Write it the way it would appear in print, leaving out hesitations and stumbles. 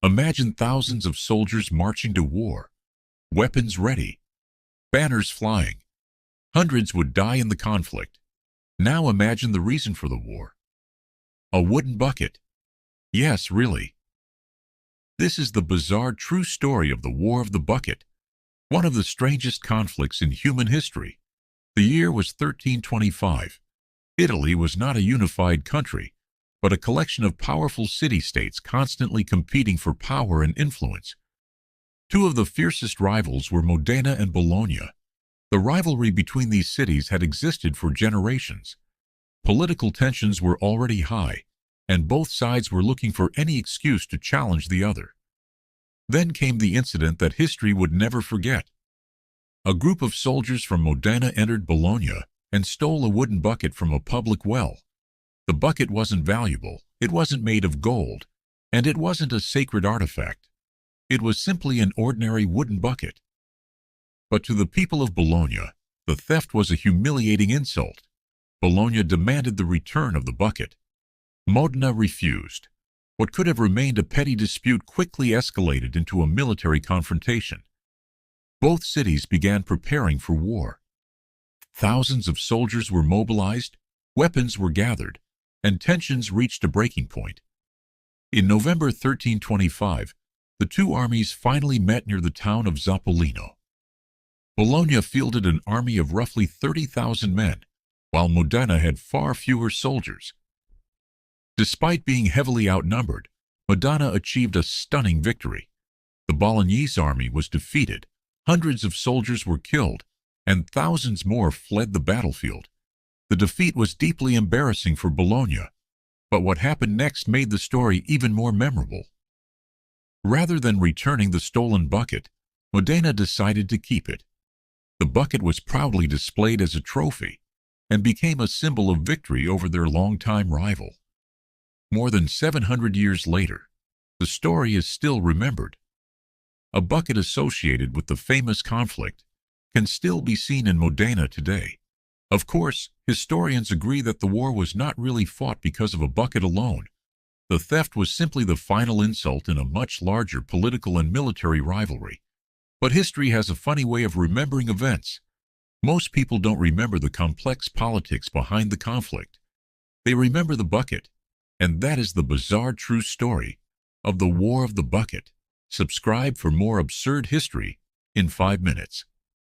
Imagine thousands of soldiers marching to war, weapons ready, banners flying. Hundreds would die in the conflict. Now imagine the reason for the war. A wooden bucket. Yes, really. This is the bizarre true story of the War of the Bucket, one of the strangest conflicts in human history. The year was 1325. Italy was not a unified country, but a collection of powerful city-states constantly competing for power and influence. Two of the fiercest rivals were Modena and Bologna. The rivalry between these cities had existed for generations. Political tensions were already high, and both sides were looking for any excuse to challenge the other. Then came the incident that history would never forget. A group of soldiers from Modena entered Bologna and stole a wooden bucket from a public well. The bucket wasn't valuable, it wasn't made of gold, and it wasn't a sacred artifact. It was simply an ordinary wooden bucket. But to the people of Bologna, the theft was a humiliating insult. Bologna demanded the return of the bucket. Modena refused. What could have remained a petty dispute quickly escalated into a military confrontation. Both cities began preparing for war. Thousands of soldiers were mobilized, weapons were gathered, and tensions reached a breaking point. In November 1325, the two armies finally met near the town of Zappolino. Bologna fielded an army of roughly 30,000 men, while Modena had far fewer soldiers. Despite being heavily outnumbered, Modena achieved a stunning victory. The Bolognese army was defeated, hundreds of soldiers were killed, and thousands more fled the battlefield. The defeat was deeply embarrassing for Bologna, but what happened next made the story even more memorable. Rather than returning the stolen bucket, Modena decided to keep it. The bucket was proudly displayed as a trophy and became a symbol of victory over their longtime rival. More than 700 years later, the story is still remembered. A bucket associated with the famous conflict can still be seen in Modena today. Of course, historians agree that the war was not really fought because of a bucket alone. The theft was simply the final insult in a much larger political and military rivalry. But history has a funny way of remembering events. Most people don't remember the complex politics behind the conflict. They remember the bucket, and that is the bizarre true story of the War of the Bucket. Subscribe for more absurd history in 5 minutes.